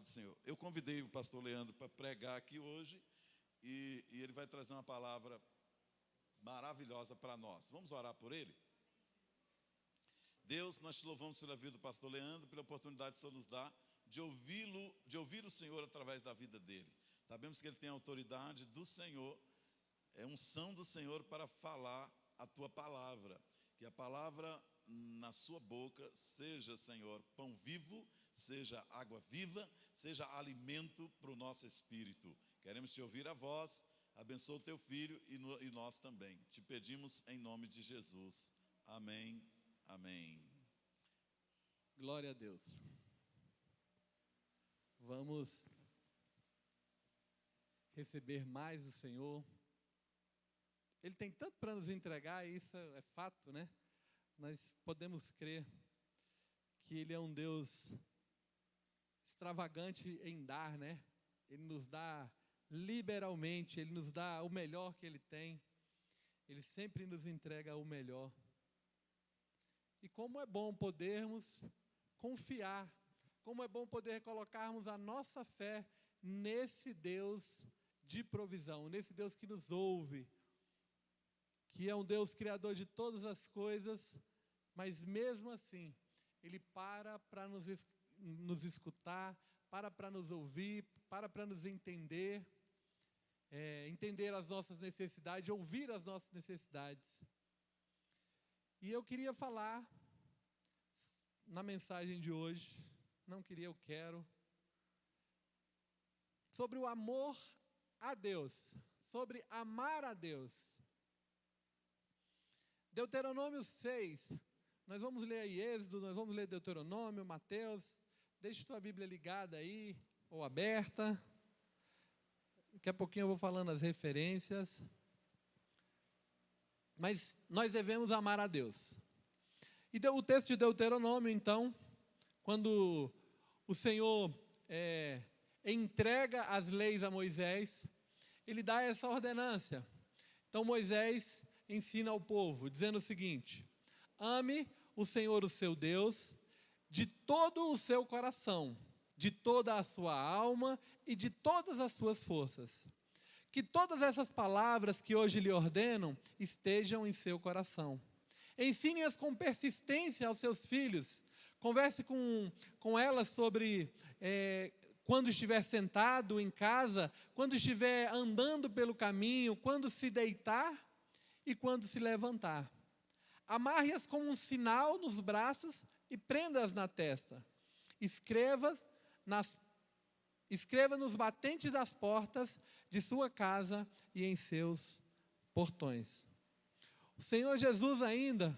do Senhor. Eu convidei o pastor Leandro para pregar aqui hoje e ele vai trazer uma palavra maravilhosa para nós. Vamos orar por ele? Deus, nós te louvamos pela vida do pastor Leandro, pela oportunidade que o Senhor nos dá de ouvir o Senhor através da vida dele. Sabemos que ele tem a autoridade do Senhor, é unção do Senhor para falar a tua palavra. Que a palavra na sua boca seja, Senhor, pão vivo, seja água viva, seja alimento para o nosso espírito. Queremos te ouvir a voz, abençoa o teu filho e nós também. Te pedimos em nome de Jesus. Amém, amém. Glória a Deus. Vamos receber mais do Senhor. Ele tem tanto para nos entregar, e isso é fato, né? Nós podemos crer que Ele é um Deus extravagante em dar, né? Ele nos dá liberalmente, Ele nos dá o melhor que Ele tem. Ele sempre nos entrega o melhor. E como é bom podermos confiar, como é bom poder colocarmos a nossa fé nesse Deus de provisão, nesse Deus que nos ouve, que é um Deus criador de todas as coisas, mas mesmo assim, Ele para nos escutar, para nos ouvir, para nos entender, entender as nossas necessidades, ouvir as nossas necessidades. E eu queria falar, na mensagem de hoje, eu quero, sobre o amor a Deus, sobre amar a Deus. Deuteronômio 6, nós vamos ler aí Êxodo, nós vamos ler Deuteronômio, Mateus. Deixe tua Bíblia ligada aí, ou aberta. Daqui a pouquinho eu vou falando as referências. Mas nós devemos amar a Deus. E o texto de Deuteronômio, então, quando o Senhor entrega as leis a Moisés, Ele dá essa ordenância. Então Moisés ensina ao povo, dizendo o seguinte: ame o Senhor, o seu Deus, de todo o seu coração, de toda a sua alma e de todas as suas forças. Que todas essas palavras que hoje lhe ordenam estejam em seu coração. Ensine-as com persistência aos seus filhos. Converse com elas sobre quando estiver sentado em casa, quando estiver andando pelo caminho, quando se deitar e quando se levantar. Amarre-as como um sinal nos braços e prenda-as na testa. Escreva nos batentes das portas de sua casa e em seus portões. O Senhor Jesus ainda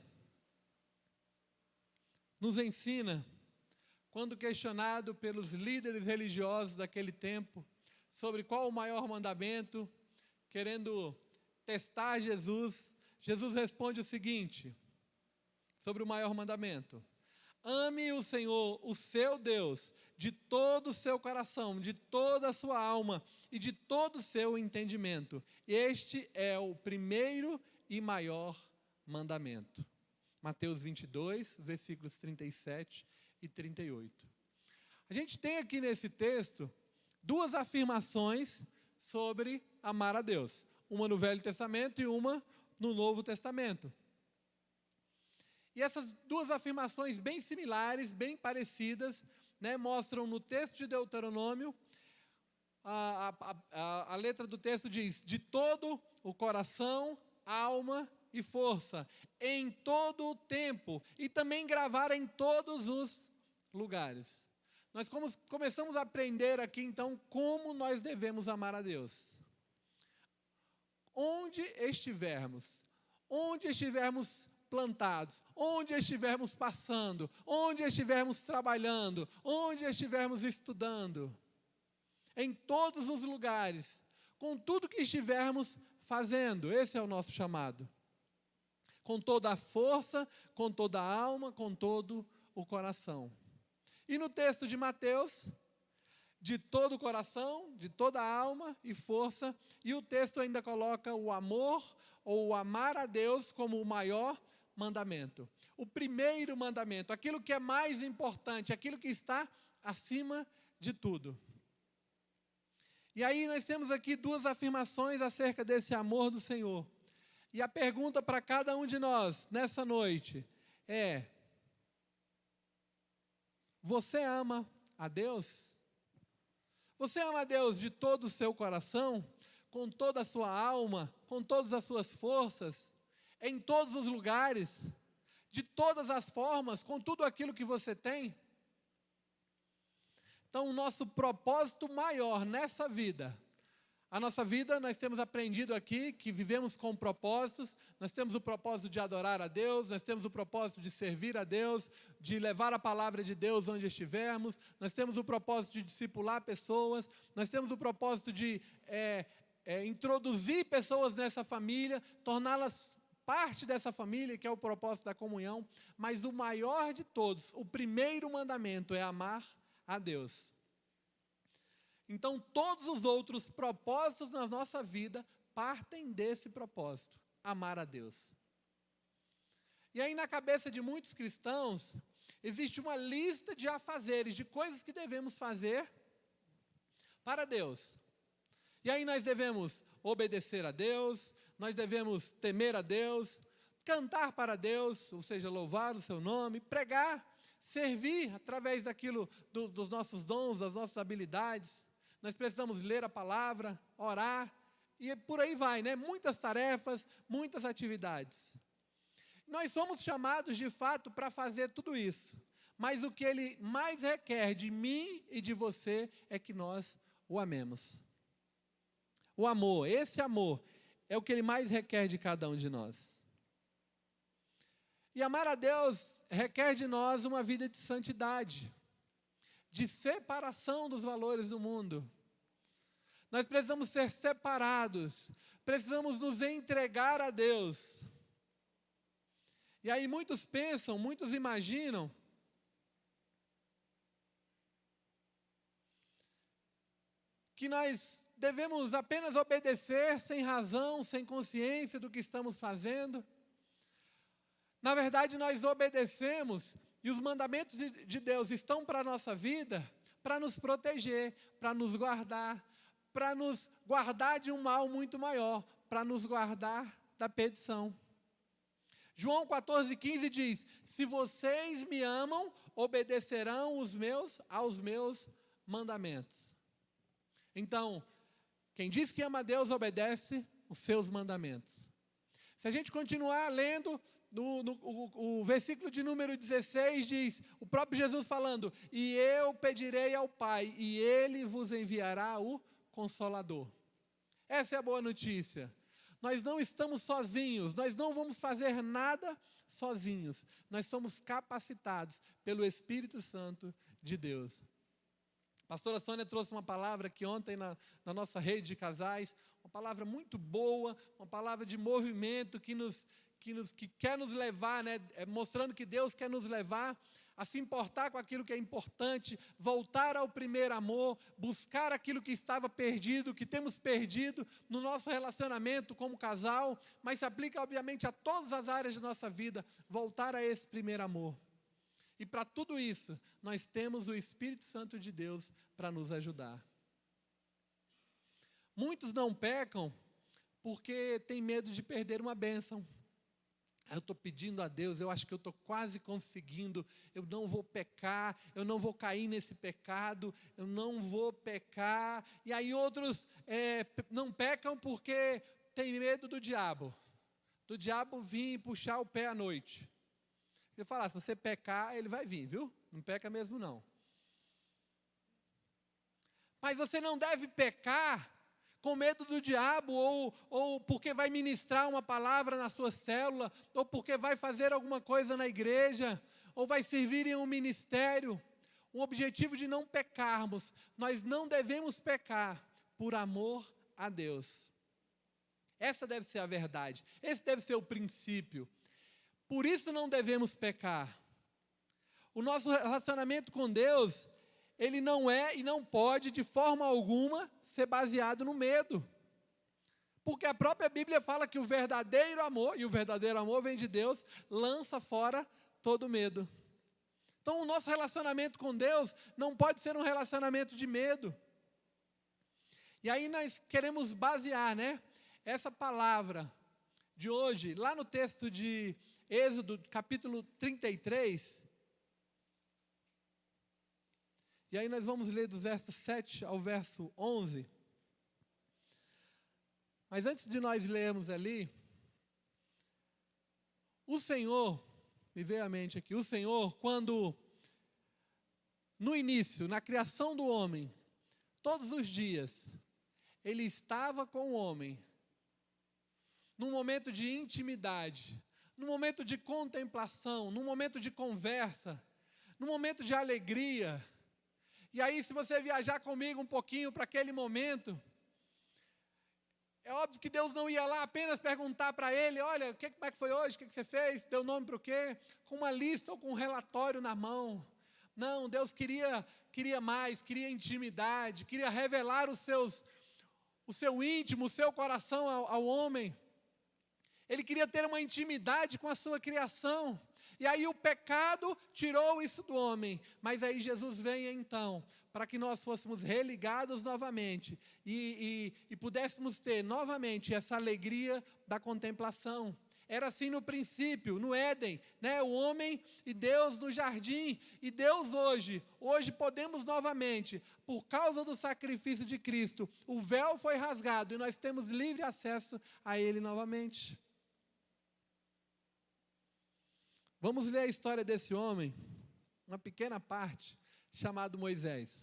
nos ensina, quando questionado pelos líderes religiosos daquele tempo, sobre qual o maior mandamento, querendo testar Jesus, Jesus responde o seguinte, sobre o maior mandamento: ame o Senhor, o seu Deus, de todo o seu coração, de toda a sua alma e de todo o seu entendimento. Este é o primeiro e maior mandamento. Mateus 22, versículos 37 e 38. A gente tem aqui nesse texto duas afirmações sobre amar a Deus. Uma no Velho Testamento e uma no Novo Testamento. E essas duas afirmações bem similares, bem parecidas, né, mostram no texto de Deuteronômio, a letra do texto diz: de todo o coração, alma e força, em todo o tempo, e também gravar em todos os lugares. Nós começamos a aprender aqui então como nós devemos amar a Deus. Onde estivermos plantados, onde estivermos passando, onde estivermos trabalhando, onde estivermos estudando, em todos os lugares, com tudo que estivermos fazendo, esse é o nosso chamado. Com toda a força, com toda a alma, com todo o coração. E no texto de Mateus, de todo o coração, de toda a alma e força, e o texto ainda coloca o amor, ou o amar a Deus como o maior mandamento. O primeiro mandamento, aquilo que é mais importante, aquilo que está acima de tudo. E aí nós temos aqui duas afirmações acerca desse amor do Senhor. E a pergunta para cada um de nós, nessa noite, é: você ama a Deus? Você ama a Deus de todo o seu coração, com toda a sua alma, com todas as suas forças, em todos os lugares, de todas as formas, com tudo aquilo que você tem? Então, o nosso propósito maior nessa vida, a nossa vida, nós temos aprendido aqui que vivemos com propósitos, nós temos o propósito de adorar a Deus, nós temos o propósito de servir a Deus, de levar a palavra de Deus onde estivermos, nós temos o propósito de discipular pessoas, nós temos o propósito de introduzir pessoas nessa família, torná-las parte dessa família, que é o propósito da comunhão, mas o maior de todos, o primeiro mandamento é amar a Deus. Então, todos os outros propósitos na nossa vida partem desse propósito, amar a Deus. E aí, na cabeça de muitos cristãos, existe uma lista de afazeres, de coisas que devemos fazer para Deus. E aí nós devemos obedecer a Deus, nós devemos temer a Deus, cantar para Deus, ou seja, louvar o seu nome, pregar, servir através daquilo dos nossos dons, das nossas habilidades. Nós precisamos ler a palavra, orar, e por aí vai, né? Muitas tarefas, muitas atividades. Nós somos chamados, de fato, para fazer tudo isso. Mas o que Ele mais requer de mim e de você é que nós o amemos. O amor, esse amor, é o que Ele mais requer de cada um de nós. E amar a Deus requer de nós uma vida de santidade, de separação dos valores do mundo. Nós precisamos ser separados, precisamos nos entregar a Deus. E aí muitos pensam, muitos imaginam que nós devemos apenas obedecer sem razão, sem consciência do que estamos fazendo. Na verdade, nós obedecemos e os mandamentos de Deus estão para a nossa vida para nos proteger, para nos guardar de um mal muito maior, para nos guardar da perdição. João 14,15 diz: se vocês me amam, obedecerão aos meus mandamentos. Então, quem diz que ama a Deus, obedece os seus mandamentos. Se a gente continuar lendo, o versículo de número 16 diz, o próprio Jesus falando: e eu pedirei ao Pai, e Ele vos enviará o Consolador. Essa é a boa notícia. Nós não estamos sozinhos, nós não vamos fazer nada sozinhos. Nós somos capacitados pelo Espírito Santo de Deus. A pastora Sônia trouxe uma palavra aqui ontem na nossa rede de casais, uma palavra muito boa, uma palavra de movimento que quer nos levar, né, mostrando que Deus quer nos levar a se importar com aquilo que é importante, voltar ao primeiro amor, buscar aquilo que estava perdido, que temos perdido no nosso relacionamento como casal, mas se aplica obviamente a todas as áreas da nossa vida, voltar a esse primeiro amor. E para tudo isso, nós temos o Espírito Santo de Deus para nos ajudar. Muitos não pecam porque têm medo de perder uma bênção. Eu estou pedindo a Deus, eu acho que eu estou quase conseguindo, eu não vou pecar, eu não vou cair nesse pecado, eu não vou pecar. E aí outros não pecam porque têm medo do diabo vir e puxar o pé à noite. Ele fala, se você pecar, ele vai vir, viu? Não peca mesmo não. Mas você não deve pecar com medo do diabo, ou porque vai ministrar uma palavra na sua célula, ou porque vai fazer alguma coisa na igreja, ou vai servir em um ministério. O objetivo de não pecarmos, nós não devemos pecar por amor a Deus. Essa deve ser a verdade, esse deve ser o princípio. Por isso não devemos pecar. O nosso relacionamento com Deus, ele não é e não pode de forma alguma ser baseado no medo. Porque a própria Bíblia fala que o verdadeiro amor, e o verdadeiro amor vem de Deus, lança fora todo medo. Então, o nosso relacionamento com Deus não pode ser um relacionamento de medo. E aí nós queremos basear, né, essa palavra de hoje, lá no texto de Êxodo, capítulo 33. E aí nós vamos ler do verso 7 ao verso 11. Mas antes de nós lermos ali, o Senhor, me veio à mente aqui, o Senhor, quando, no início, na criação do homem, todos os dias, Ele estava com o homem, num momento de intimidade, num momento de contemplação, num momento de conversa, num momento de alegria. E aí, se você viajar comigo um pouquinho para aquele momento, é óbvio que Deus não ia lá apenas perguntar para ele, olha, como é que foi hoje, o que você fez, deu nome para o quê? Com uma lista ou com um relatório na mão. Não, Deus queria mais, queria intimidade, queria revelar o seu íntimo, o seu coração ao homem. Ele queria ter uma intimidade com a sua criação. E aí o pecado tirou isso do homem. Mas aí Jesus vem então, para que nós fôssemos religados novamente e pudéssemos ter novamente essa alegria da contemplação. Era assim no princípio, no Éden, né? O homem e Deus no jardim. E Deus hoje podemos novamente, por causa do sacrifício de Cristo, o véu foi rasgado e nós temos livre acesso a Ele novamente. Vamos ler a história desse homem, uma pequena parte, chamado Moisés.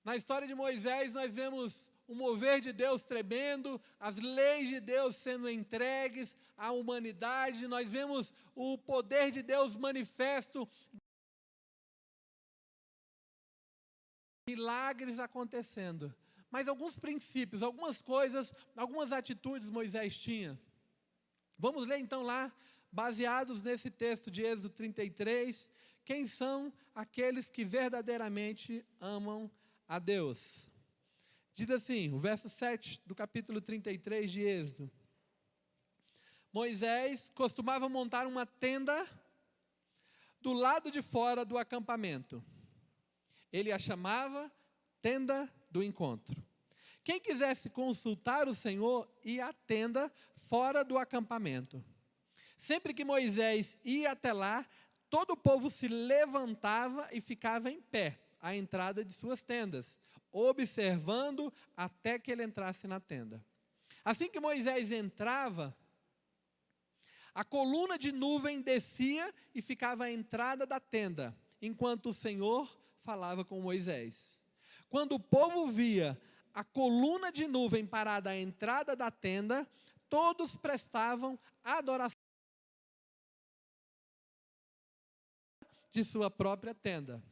Na história de Moisés, nós vemos o mover de Deus tremendo, as leis de Deus sendo entregues à humanidade, nós vemos o poder de Deus manifesto, milagres acontecendo. Mas alguns princípios, algumas coisas, algumas atitudes Moisés tinha. Vamos ler então lá, baseados nesse texto de Êxodo 33, quem são aqueles que verdadeiramente amam a Deus. Diz assim, o verso 7 do capítulo 33 de Êxodo. Moisés costumava montar uma tenda do lado de fora do acampamento. Ele a chamava tenda do encontro. Quem quisesse consultar o Senhor ia à tenda fora do acampamento. Sempre que Moisés ia até lá, todo o povo se levantava e ficava em pé à entrada de suas tendas, observando até que ele entrasse na tenda. Assim que Moisés entrava, a coluna de nuvem descia e ficava à entrada da tenda, enquanto o Senhor falava com Moisés. Quando o povo via a coluna de nuvem parada à entrada da tenda, todos prestavam adoração de sua própria tenda.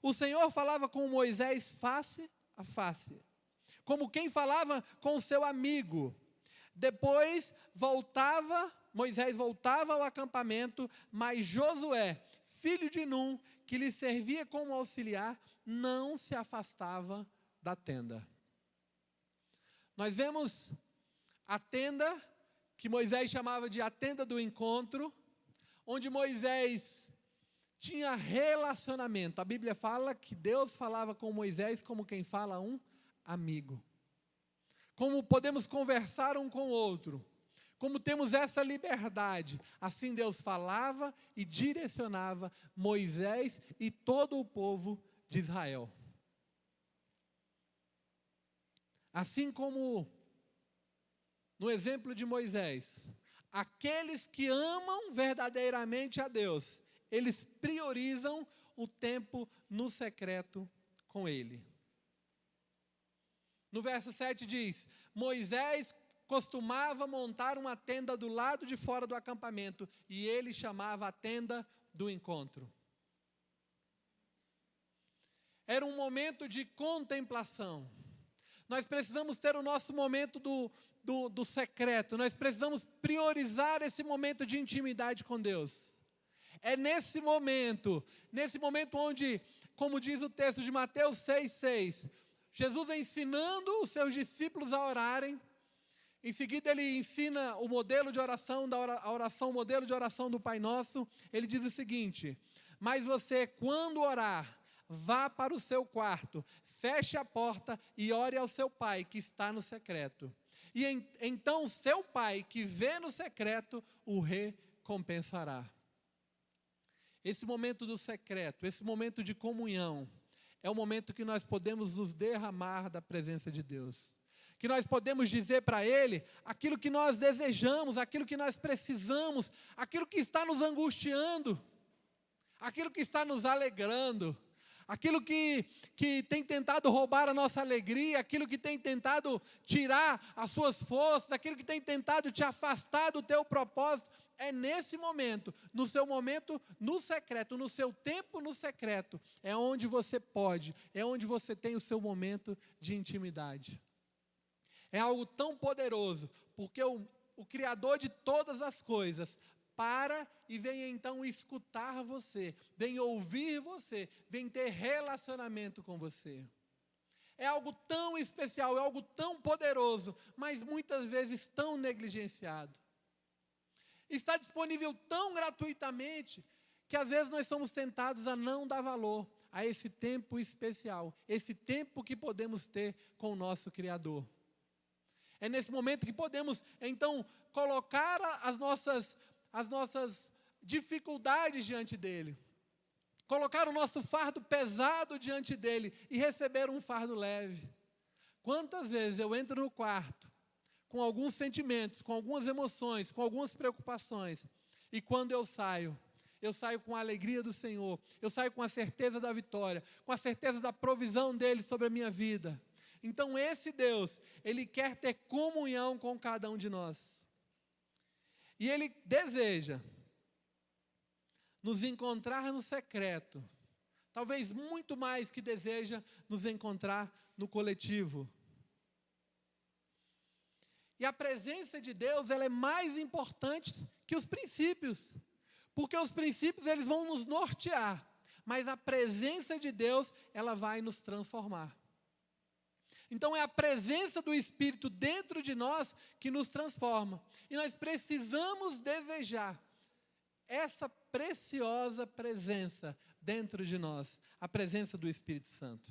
O Senhor falava com Moisés face a face, como quem falava com o seu amigo. Depois Moisés voltava ao acampamento, mas Josué, filho de Num, que lhe servia como auxiliar, não se afastava da tenda. Nós vemos a tenda, que Moisés chamava de a tenda do encontro, onde Moisés tinha relacionamento. A Bíblia fala que Deus falava com Moisés como quem fala a um amigo. Como podemos conversar um com o outro. Como temos essa liberdade. Assim Deus falava e direcionava Moisés e todo o povo de Israel. Assim como no exemplo de Moisés, aqueles que amam verdadeiramente a Deus, eles priorizam o tempo no secreto com Ele. No verso 7 diz, Moisés costumava montar uma tenda do lado de fora do acampamento, e ele chamava a tenda do encontro. Era um momento de contemplação. Nós precisamos ter o nosso momento do secreto, nós precisamos priorizar esse momento de intimidade com Deus. É nesse momento onde, como diz o texto de Mateus 6,6, Jesus ensinando os seus discípulos a orarem, Em seguida, ele ensina o modelo de oração, o modelo de oração do Pai Nosso. Ele diz o seguinte: mas você, quando orar, vá para o seu quarto, feche a porta e ore ao seu Pai que está no secreto. E então seu Pai que vê no secreto o recompensará. Esse momento do secreto, esse momento de comunhão, é o momento que nós podemos nos derramar da presença de Deus. Que nós podemos dizer para Ele aquilo que nós desejamos, aquilo que nós precisamos, aquilo que está nos angustiando, aquilo que está nos alegrando, aquilo que tem tentado roubar a nossa alegria, aquilo que tem tentado tirar as suas forças, aquilo que tem tentado te afastar do teu propósito. É nesse momento, no seu momento no secreto, no seu tempo no secreto, é onde você pode, é onde você tem o seu momento de intimidade. É algo tão poderoso, porque o Criador de todas as coisas para e vem então escutar você, vem ouvir você, vem ter relacionamento com você. É algo tão especial, é algo tão poderoso, mas muitas vezes tão negligenciado. Está disponível tão gratuitamente, que às vezes nós somos tentados a não dar valor a esse tempo especial, esse tempo que podemos ter com o nosso Criador. É nesse momento que podemos, então, colocar as nossas dificuldades diante dEle. Colocar o nosso fardo pesado diante dEle e receber um fardo leve. Quantas vezes eu entro no quarto com alguns sentimentos, com algumas emoções, com algumas preocupações, e quando eu saio com a alegria do Senhor, eu saio com a certeza da vitória, com a certeza da provisão dEle sobre a minha vida. Então esse Deus, Ele quer ter comunhão com cada um de nós. E Ele deseja nos encontrar no secreto, talvez muito mais que deseja nos encontrar no coletivo. E a presença de Deus, ela é mais importante que os princípios, porque os princípios eles vão nos nortear, mas a presença de Deus, ela vai nos transformar. Então é a presença do Espírito dentro de nós que nos transforma. E nós precisamos desejar essa preciosa presença dentro de nós, a presença do Espírito Santo.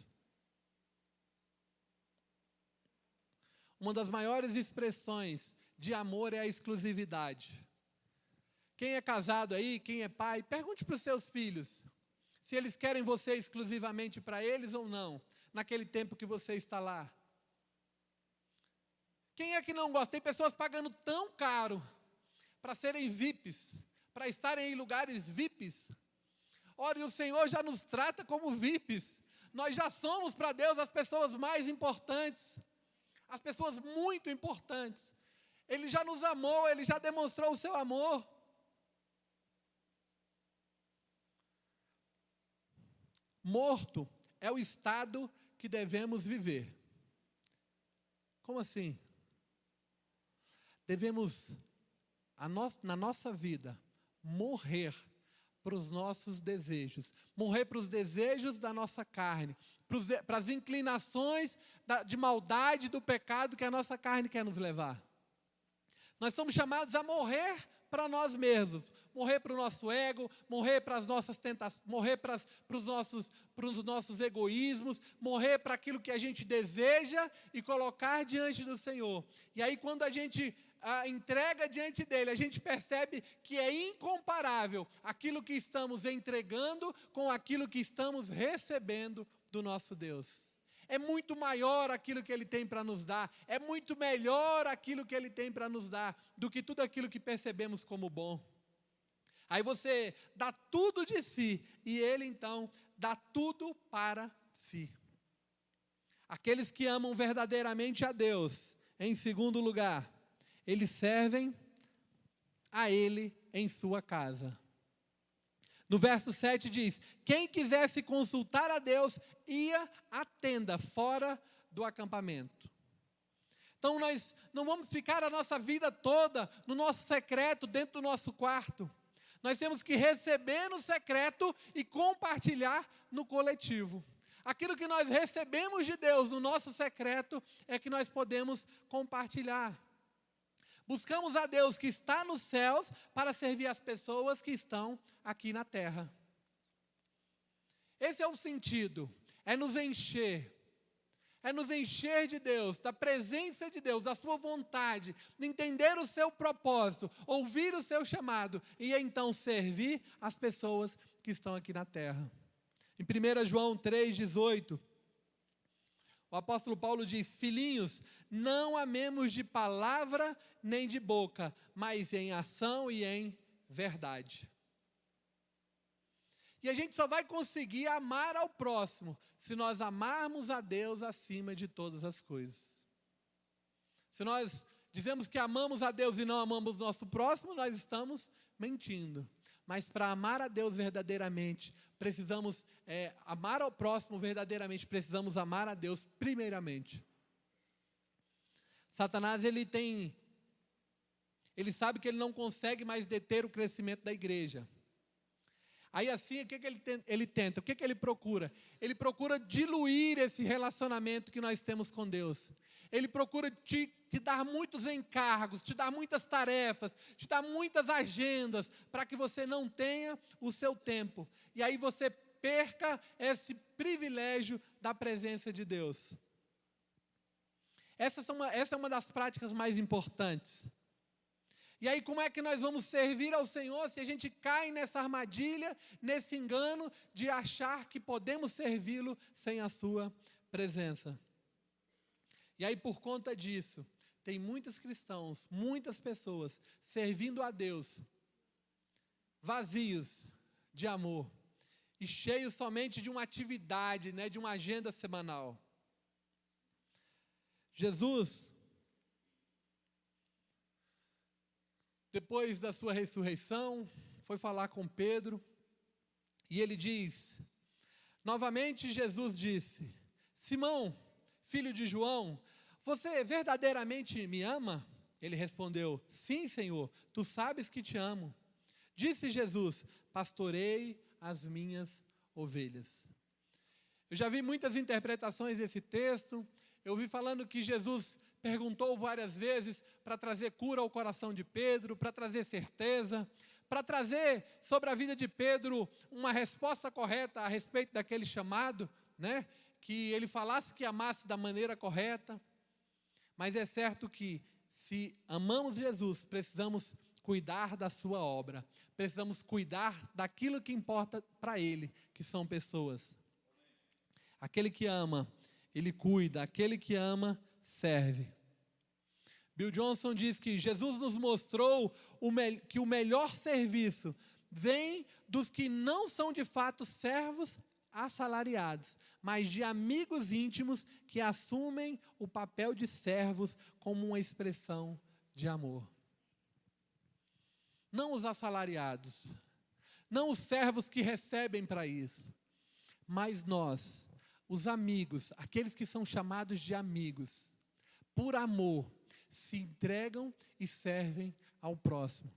Uma das maiores expressões de amor é a exclusividade. Quem é casado aí, quem é pai, pergunte para os seus filhos se eles querem você exclusivamente para eles ou não, naquele tempo que você está lá. Quem é que não gosta? Tem pessoas pagando tão caro para serem VIPs, para estarem em lugares VIPs. Ora, e o Senhor já nos trata como VIPs. Nós já somos para Deus as pessoas mais importantes, as pessoas muito importantes. Ele já nos amou, Ele já demonstrou o seu amor. Morto é o estado que devemos viver. Como assim? Devemos, na nossa vida, morrer para os nossos desejos, morrer para os desejos da nossa carne, para as inclinações de maldade, do pecado que a nossa carne quer nos levar. Nós somos chamados a morrer para nós mesmos, morrer para o nosso ego, morrer para as nossas tentações, morrer para os nossos egoísmos, morrer para aquilo que a gente deseja e colocar diante do Senhor. E aí quando a gente entrega diante dele, a gente percebe que é incomparável aquilo que estamos entregando com aquilo que estamos recebendo do nosso Deus. É muito maior aquilo que Ele tem para nos dar, é muito melhor aquilo que Ele tem para nos dar, do que tudo aquilo que percebemos como bom. Aí você dá tudo de si, e Ele então dá tudo para si. Aqueles que amam verdadeiramente a Deus, em segundo lugar, eles servem a Ele em sua casa. No verso 7 diz: quem quisesse consultar a Deus, ia à tenda fora do acampamento. Então nós não vamos ficar a nossa vida toda no nosso secreto, dentro do nosso quarto. Nós temos que receber no secreto e compartilhar no coletivo. Aquilo que nós recebemos de Deus no nosso secreto é que nós podemos compartilhar. Buscamos a Deus que está nos céus para servir as pessoas que estão aqui na terra. Esse é o sentido, é nos encher de Deus, da presença de Deus, da sua vontade, de entender o seu propósito, ouvir o seu chamado e então servir as pessoas que estão aqui na terra. Em 1 João 3,18, o apóstolo Paulo diz: filhinhos, não amemos de palavra nem de boca, mas em ação e em verdade. E a gente só vai conseguir amar ao próximo se nós amarmos a Deus acima de todas as coisas. Se nós dizemos que amamos a Deus e não amamos o nosso próximo, nós estamos mentindo. Mas para amar a Deus verdadeiramente, precisamos amar ao próximo verdadeiramente, precisamos amar a Deus primeiramente. Satanás, ele sabe que ele não consegue mais deter o crescimento da igreja. Aí assim, o que ele tenta? O que ele procura? Ele procura diluir esse relacionamento que nós temos com Deus. Ele procura te dar muitos encargos, te dar muitas tarefas, te dar muitas agendas, para que você não tenha o seu tempo. E aí você perca esse privilégio da presença de Deus. Essa é uma das práticas mais importantes. E aí como é que nós vamos servir ao Senhor se a gente cai nessa armadilha, nesse engano de achar que podemos servi-lo sem a sua presença? E aí por conta disso, tem muitos cristãos, muitas pessoas servindo a Deus, vazios de amor e cheios somente de uma atividade, de uma agenda semanal. Jesus, depois da sua ressurreição, foi falar com Pedro, e ele diz, novamente Jesus disse: Simão, filho de João, você verdadeiramente me ama? Ele respondeu: sim, Senhor, tu sabes que te amo. Disse Jesus: pastorei as minhas ovelhas. Eu já vi muitas interpretações desse texto. Eu vi falando que Jesus perguntou várias vezes para trazer cura ao coração de Pedro, para trazer certeza, para trazer sobre a vida de Pedro uma resposta correta a respeito daquele chamado, que ele falasse que amasse da maneira correta. Mas é certo que, se amamos Jesus, precisamos cuidar da sua obra, precisamos cuidar daquilo que importa para Ele, que são pessoas. Aquele que ama, ele cuida, aquele que ama, serve. Bill Johnson diz que Jesus nos mostrou que o melhor serviço vem dos que não são de fato servos assalariados, mas de amigos íntimos que assumem o papel de servos como uma expressão de amor. Não os assalariados, não os servos que recebem para isso, mas nós, os amigos, aqueles que são chamados de amigos, por amor, se entregam e servem ao próximo.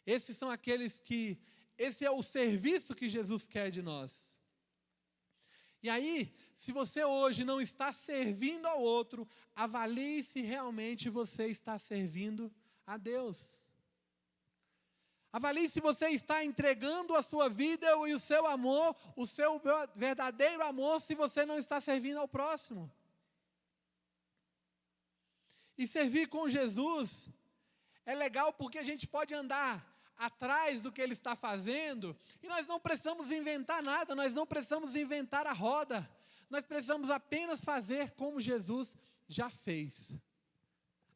Esses são aqueles esse é o serviço que Jesus quer de nós. E aí, se você hoje não está servindo ao outro, avalie se realmente você está servindo a Deus. Avalie se você está entregando a sua vida e o seu amor, o seu verdadeiro amor, se você não está servindo ao próximo. E servir com Jesus é legal porque a gente pode andar atrás do que Ele está fazendo, e nós não precisamos inventar nada, nós não precisamos inventar a roda, nós precisamos apenas fazer como Jesus já fez,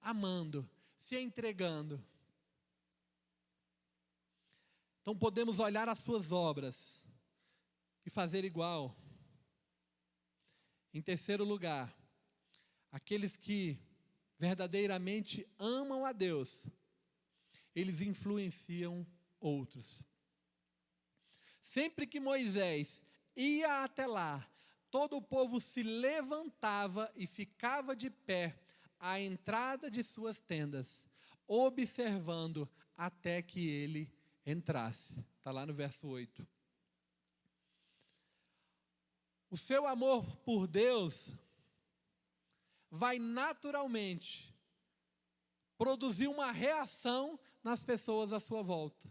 amando, se entregando. Então podemos olhar as suas obras e fazer igual. Em terceiro lugar, aqueles que verdadeiramente amam a Deus, eles influenciam outros. Sempre que Moisés ia até lá, todo o povo se levantava e ficava de pé à entrada de suas tendas, observando até que ele entrasse. Está lá no verso 8. O seu amor por Deus vai naturalmente produzir uma reação nas pessoas à sua volta.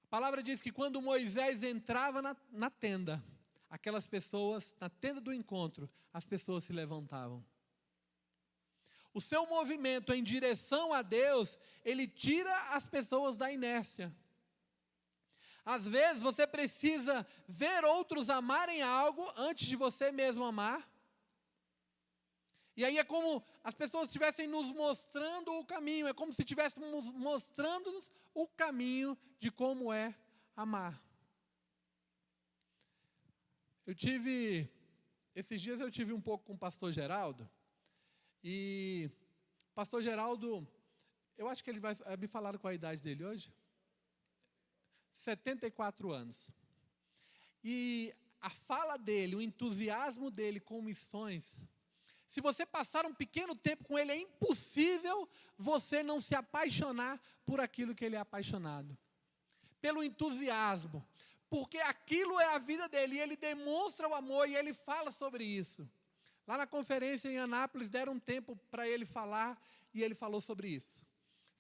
A palavra diz que quando Moisés entrava na tenda, aquelas pessoas, na tenda do encontro, as pessoas se levantavam. O seu movimento em direção a Deus, ele tira as pessoas da inércia. Às vezes você precisa ver outros amarem algo antes de você mesmo amar. E aí é como as pessoas estivessem nos mostrando o caminho, é como se estivéssemos mostrando o caminho de como é amar. Esses dias eu tive um pouco com o pastor Geraldo, e o pastor Geraldo, eu acho que ele vai me falar qual a idade dele hoje? 74 anos. E a fala dele, o entusiasmo dele com missões, se você passar um pequeno tempo com ele, é impossível você não se apaixonar por aquilo que ele é apaixonado. Pelo entusiasmo. Porque aquilo é a vida dele, e ele demonstra o amor, e ele fala sobre isso. Lá na conferência em Anápolis, deram um tempo para ele falar, e ele falou sobre isso.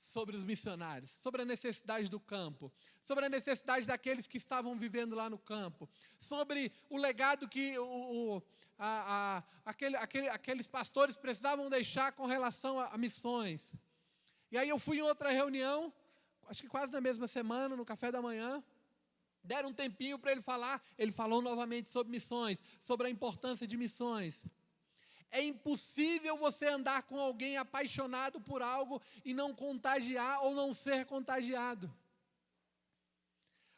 Sobre os missionários, sobre a necessidade do campo, sobre a necessidade daqueles que estavam vivendo lá no campo, sobre o legado que aqueles pastores precisavam deixar com relação a missões. E aí eu fui em outra reunião, acho que quase na mesma semana, no café da manhã, deram um tempinho para ele falar, ele falou novamente sobre missões, sobre a importância de missões. É impossível você andar com alguém apaixonado por algo e não contagiar ou não ser contagiado.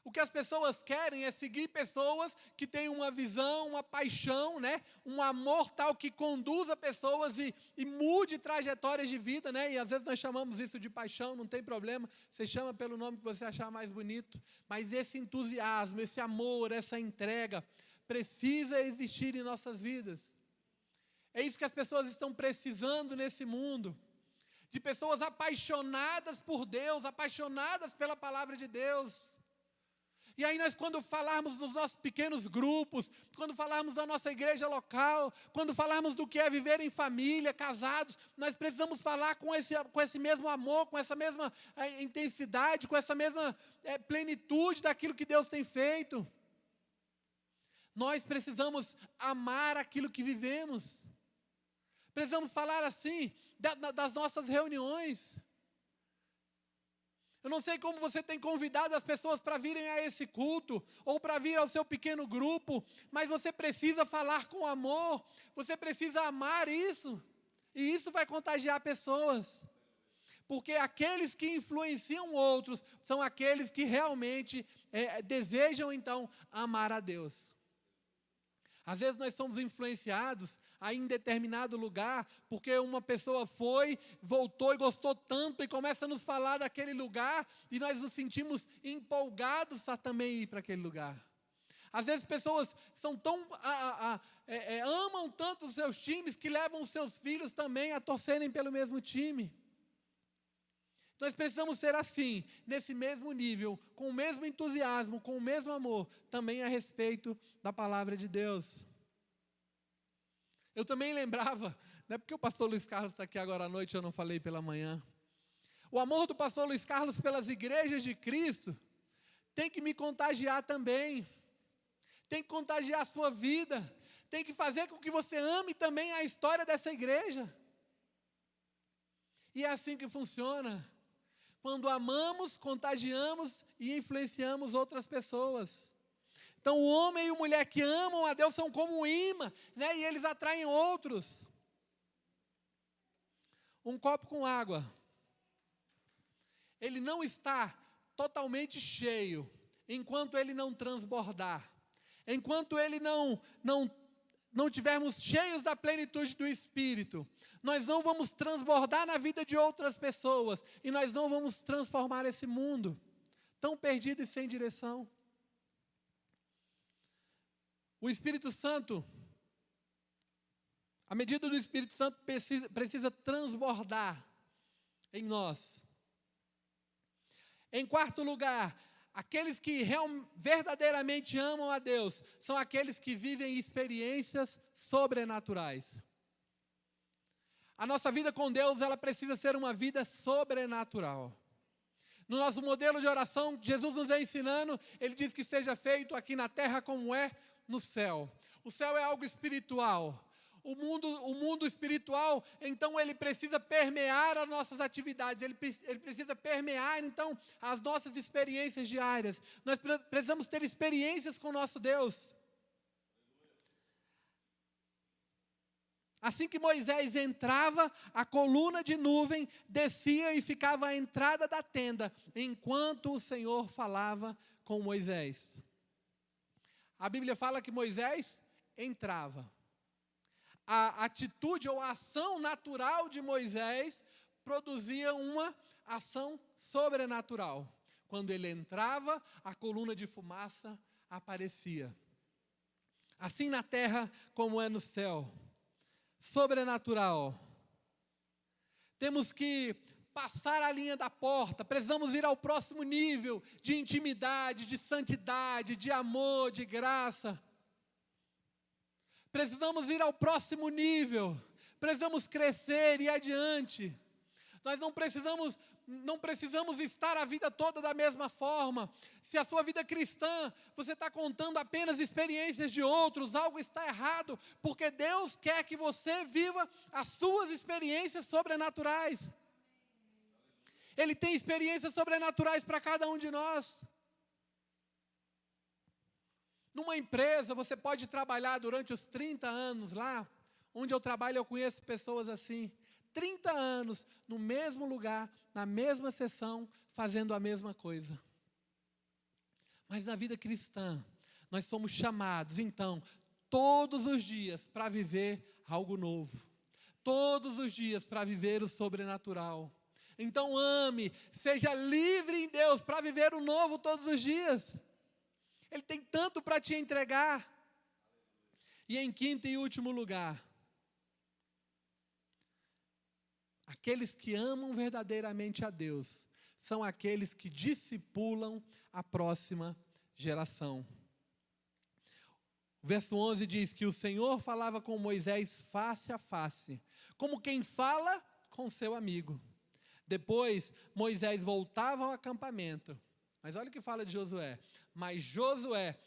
O que as pessoas querem é seguir pessoas que têm uma visão, uma paixão, né? Um amor tal que conduza pessoas e mude trajetórias de vida, né? E às vezes nós chamamos isso de paixão, não tem problema, você chama pelo nome que você achar mais bonito. Mas esse entusiasmo, esse amor, essa entrega, precisa existir em nossas vidas. É isso que as pessoas estão precisando nesse mundo. De pessoas apaixonadas por Deus, apaixonadas pela palavra de Deus. E aí nós, quando falarmos dos nossos pequenos grupos, quando falarmos da nossa igreja local, quando falarmos do que é viver em família, casados, nós precisamos falar com esse mesmo amor, com essa mesma intensidade, com essa mesma plenitude daquilo que Deus tem feito. Nós precisamos amar aquilo que vivemos. Precisamos falar assim das nossas reuniões. Eu não sei como você tem convidado as pessoas para virem a esse culto, ou para vir ao seu pequeno grupo, mas você precisa falar com amor, você precisa amar isso, e isso vai contagiar pessoas. Porque aqueles que influenciam outros são aqueles que realmente desejam então amar a Deus. Às vezes nós somos influenciados aí em determinado lugar, porque uma pessoa foi, voltou e gostou tanto e começa a nos falar daquele lugar e nós nos sentimos empolgados a também ir para aquele lugar. Às vezes pessoas são amam tanto os seus times que levam os seus filhos também a torcerem pelo mesmo time. Nós precisamos ser assim, nesse mesmo nível, com o mesmo entusiasmo, com o mesmo amor, também a respeito da palavra de Deus. Eu também lembrava, não é porque o pastor Luiz Carlos está aqui agora à noite, eu não falei pela manhã. O amor do pastor Luiz Carlos pelas igrejas de Cristo tem que me contagiar também. Tem que contagiar a sua vida. Tem que fazer com que você ame também a história dessa igreja. E é assim que funciona. Quando amamos, contagiamos e influenciamos outras pessoas. Então, o homem e a mulher que amam a Deus são como um imã, né? E eles atraem outros. Um copo com água, ele não está totalmente cheio, enquanto ele não transbordar. Enquanto ele não tivermos cheios da plenitude do Espírito, nós não vamos transbordar na vida de outras pessoas, e nós não vamos transformar esse mundo, tão perdido e sem direção. O Espírito Santo, a medida do Espírito Santo precisa transbordar em nós. Em quarto lugar, aqueles que verdadeiramente amam a Deus são aqueles que vivem experiências sobrenaturais. A nossa vida com Deus, ela precisa ser uma vida sobrenatural. No nosso modelo de oração, Jesus nos é ensinando, Ele diz que seja feito aqui na terra como é no céu. O céu é algo espiritual. O mundo espiritual, então, ele precisa permear as nossas atividades, ele precisa permear, então, as nossas experiências diárias. Nós precisamos ter experiências com o nosso Deus. Assim que Moisés entrava, a coluna de nuvem descia e ficava à entrada da tenda, enquanto o Senhor falava com Moisés. A Bíblia fala que Moisés entrava. A atitude ou a ação natural de Moisés produzia uma ação sobrenatural. Quando ele entrava, a coluna de fumaça aparecia. Assim na terra como é no céu. Sobrenatural. Temos que passar a linha da porta, precisamos ir ao próximo nível de intimidade, de santidade, de amor, de graça. Precisamos ir ao próximo nível, precisamos crescer e ir adiante. Nós não precisamos estar a vida toda da mesma forma. Se a sua vida cristã, você está contando apenas experiências de outros, algo está errado, porque Deus quer que você viva as suas experiências sobrenaturais. Ele tem experiências sobrenaturais para cada um de nós. Numa empresa, você pode trabalhar durante os 30 anos lá, onde eu trabalho, eu conheço pessoas assim, 30 anos, no mesmo lugar, na mesma sessão, fazendo a mesma coisa. Mas na vida cristã, nós somos chamados, então, todos os dias para viver algo novo. Todos os dias para viver o sobrenatural. Então ame, seja livre em Deus para viver o novo todos os dias. Ele tem tanto para te entregar. E em quinto e último lugar, aqueles que amam verdadeiramente a Deus são aqueles que discipulam a próxima geração. O verso 11 diz que o Senhor falava com Moisés face a face, como quem fala com seu amigo. Depois, Moisés voltava ao acampamento. Mas olha o que fala de Josué. Mas Josué,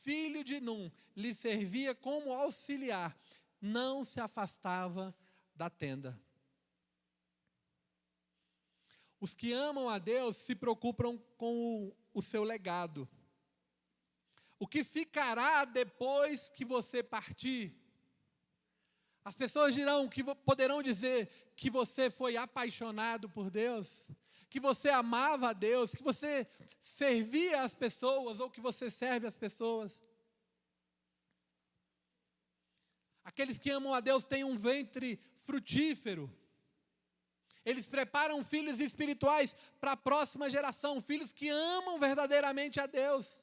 filho de Num, lhe servia como auxiliar, não se afastava da tenda. Os que amam a Deus se preocupam com o seu legado. O que ficará depois que você partir? As pessoas poderão dizer que você foi apaixonado por Deus, que você amava a Deus, que você servia as pessoas ou que você serve as pessoas. Aqueles que amam a Deus têm um ventre frutífero. Eles preparam filhos espirituais para a próxima geração, filhos que amam verdadeiramente a Deus.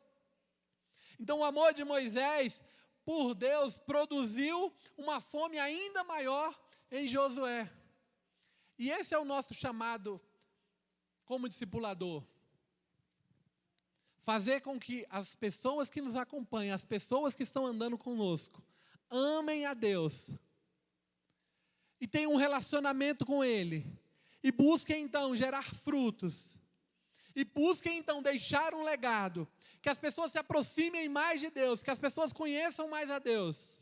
Então o amor de Moisés por Deus produziu uma fome ainda maior em Josué. E esse é o nosso chamado como discipulador. Fazer com que as pessoas que nos acompanham, as pessoas que estão andando conosco, amem a Deus. E tenham um relacionamento com Ele. E busquem então gerar frutos. E busquem então deixar um legado. Que as pessoas se aproximem mais de Deus. Que as pessoas conheçam mais a Deus.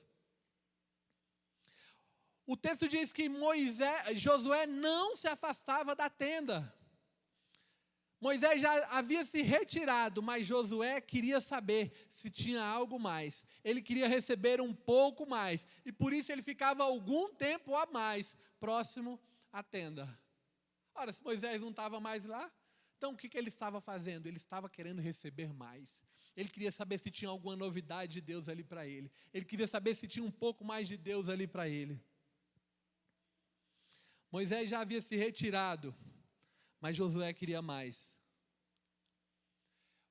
O texto diz que Josué não se afastava da tenda. Moisés já havia se retirado, mas Josué queria saber se tinha algo mais. Ele queria receber um pouco mais. E por isso ele ficava algum tempo a mais próximo à tenda. Ora, se Moisés não estava mais lá, então o que ele estava fazendo? Ele estava querendo receber mais. Ele queria saber se tinha alguma novidade de Deus ali para ele. Ele queria saber se tinha um pouco mais de Deus ali para ele. Moisés já havia se retirado, mas Josué queria mais.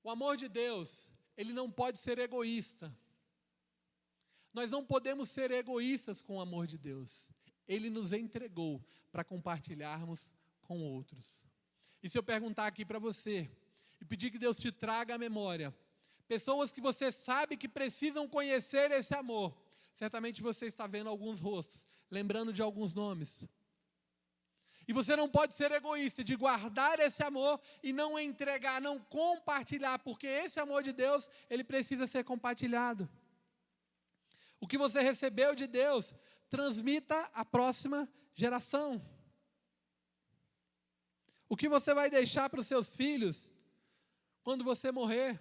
O amor de Deus, ele não pode ser egoísta. Nós não podemos ser egoístas com o amor de Deus. Ele nos entregou para compartilharmos com outros. E se eu perguntar aqui para você, e pedir que Deus te traga à memória, pessoas que você sabe que precisam conhecer esse amor, certamente você está vendo alguns rostos, lembrando de alguns nomes. E você não pode ser egoísta de guardar esse amor e não entregar, não compartilhar, porque esse amor de Deus, ele precisa ser compartilhado. O que você recebeu de Deus, transmita à próxima geração. O que você vai deixar para os seus filhos quando você morrer?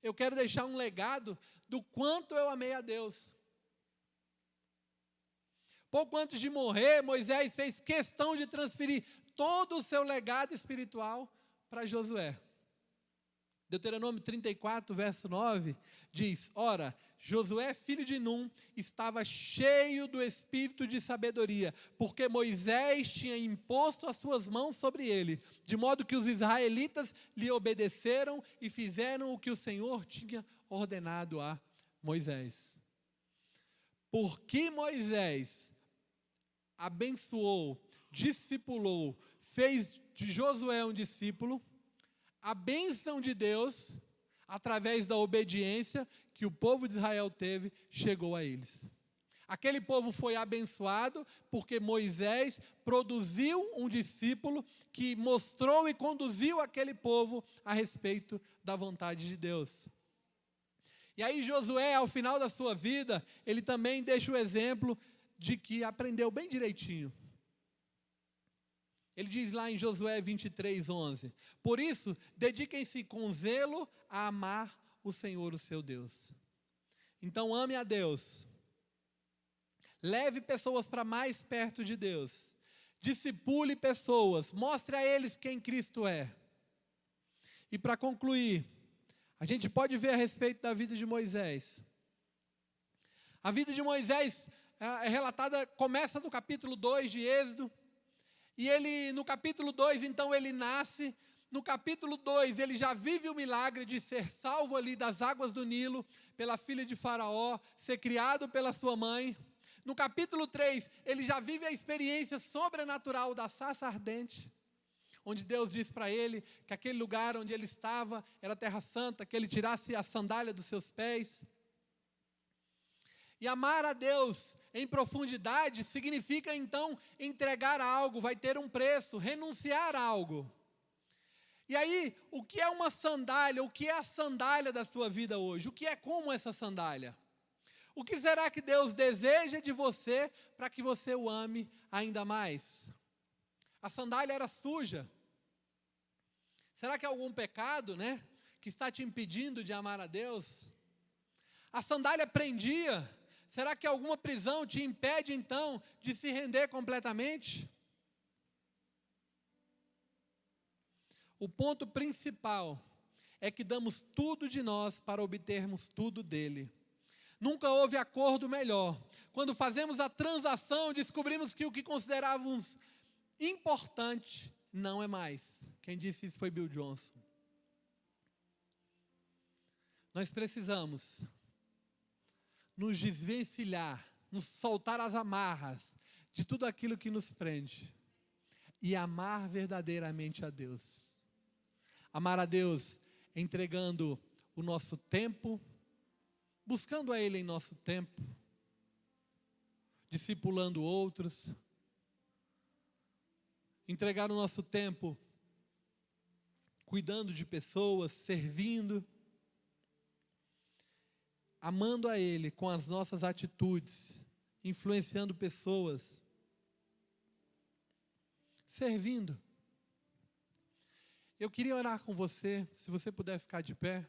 Eu quero deixar um legado do quanto eu amei a Deus. Pouco antes de morrer, Moisés fez questão de transferir todo o seu legado espiritual para Josué. Deuteronômio 34, verso 9, diz: ora, Josué, filho de Num, estava cheio do espírito de sabedoria, porque Moisés tinha imposto as suas mãos sobre ele, de modo que os israelitas lhe obedeceram e fizeram o que o Senhor tinha ordenado a Moisés. Porque Moisés abençoou, discipulou, fez de Josué um discípulo, a bênção de Deus, através da obediência que o povo de Israel teve, chegou a eles. Aquele povo foi abençoado porque Moisés produziu um discípulo que mostrou e conduziu aquele povo a respeito da vontade de Deus. E aí Josué, ao final da sua vida, ele também deixa o exemplo de que aprendeu bem direitinho. Ele diz lá em Josué 23, 11: por isso, dediquem-se com zelo a amar o Senhor, o seu Deus. Então ame a Deus. Leve pessoas para mais perto de Deus. Discipule pessoas. Mostre a eles quem Cristo é. E para concluir, a gente pode ver a respeito da vida de Moisés. A vida de Moisés é relatada, começa no capítulo 2 de Êxodo. E ele, no capítulo 2, então ele nasce. No capítulo 2, ele já vive o milagre de ser salvo ali das águas do Nilo, pela filha de Faraó, ser criado pela sua mãe. No capítulo 3, ele já vive a experiência sobrenatural da sarça ardente, onde Deus diz para ele que aquele lugar onde ele estava era terra santa, que ele tirasse a sandália dos seus pés. E amar a Deus em profundidade significa então entregar algo, vai ter um preço, renunciar a algo. E aí, o que é uma sandália? O que é a sandália da sua vida hoje? O que é como essa sandália? O que será que Deus deseja de você para que você o ame ainda mais? A sandália era suja. Será que é algum pecado, que está te impedindo de amar a Deus? A sandália prendia. Será que alguma prisão te impede, então, de se render completamente? O ponto principal é que damos tudo de nós para obtermos tudo dele. Nunca houve acordo melhor. Quando fazemos a transação, descobrimos que o que considerávamos importante não é mais. Quem disse isso foi Bill Johnson. Nós precisamos nos desvencilhar, nos soltar as amarras de tudo aquilo que nos prende e amar verdadeiramente a Deus. Amar a Deus entregando o nosso tempo, buscando a Ele em nosso tempo, discipulando outros, entregar o nosso tempo cuidando de pessoas, servindo, amando a Ele com as nossas atitudes, influenciando pessoas, servindo. Eu queria orar com você, se você puder ficar de pé.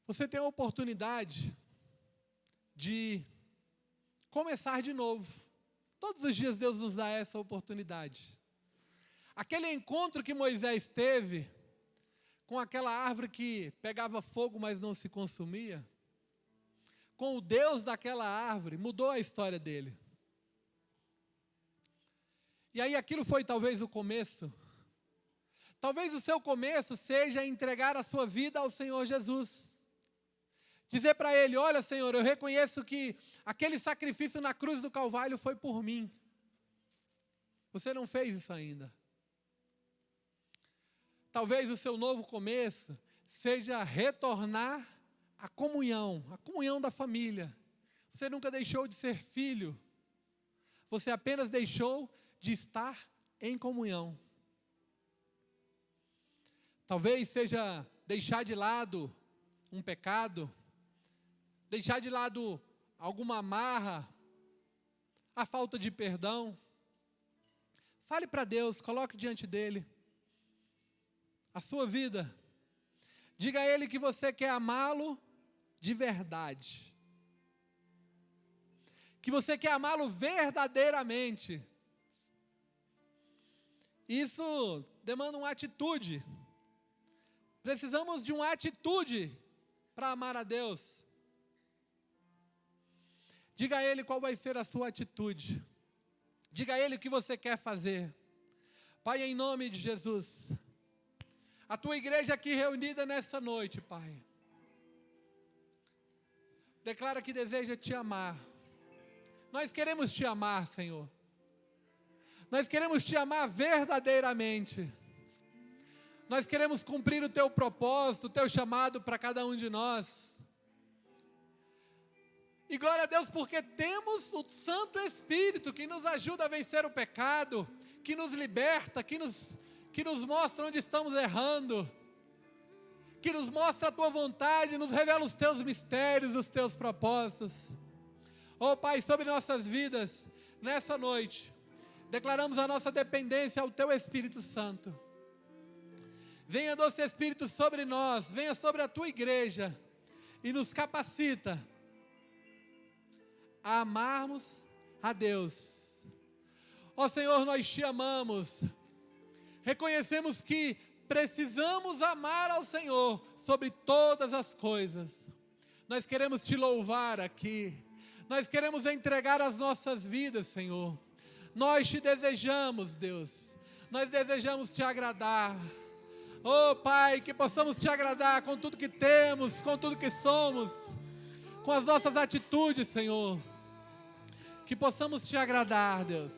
Você tem a oportunidade de começar de novo. Todos os dias Deus nos dá essa oportunidade. Aquele encontro que Moisés teve com aquela árvore que pegava fogo, mas não se consumia, com o Deus daquela árvore, mudou a história dele. E aí aquilo foi talvez o começo. Talvez o seu começo seja entregar a sua vida ao Senhor Jesus. Dizer para Ele: olha, Senhor, eu reconheço que aquele sacrifício na cruz do Calvário foi por mim. Você não fez isso ainda. Talvez o seu novo começo seja retornar a comunhão da família. Você nunca deixou de ser filho. Você apenas deixou de estar em comunhão. Talvez seja deixar de lado um pecado, deixar de lado alguma amarra, a falta de perdão. Fale para Deus, coloque diante dele a sua vida. Diga a Ele que você quer amá-lo de verdade. Que você quer amá-lo verdadeiramente. Isso demanda uma atitude. Precisamos de uma atitude para amar a Deus. Diga a Ele qual vai ser a sua atitude. Diga a Ele o que você quer fazer. Pai, em nome de Jesus, a Tua igreja aqui reunida nessa noite, Pai, declara que deseja Te amar. Nós queremos Te amar, Senhor. Nós queremos Te amar verdadeiramente. Nós queremos cumprir o Teu propósito, o Teu chamado para cada um de nós. E glória a Deus porque temos o Santo Espírito que nos ajuda a vencer o pecado, que nos liberta, que nos mostra onde estamos errando, que nos mostra a Tua vontade, nos revela os Teus mistérios, os Teus propósitos. Oh Pai, sobre nossas vidas, nessa noite, declaramos a nossa dependência ao Teu Espírito Santo. Venha, doce Espírito, sobre nós, venha sobre a Tua igreja e nos capacita a amarmos a Deus. Ó Senhor, nós Te amamos, reconhecemos que precisamos amar ao Senhor sobre todas as coisas. Nós queremos Te louvar aqui, nós queremos entregar as nossas vidas, Senhor. Nós Te desejamos, Deus, nós desejamos Te agradar. Oh Pai, que possamos Te agradar com tudo que temos, com tudo que somos, com as nossas atitudes, Senhor. Que possamos Te agradar, Deus.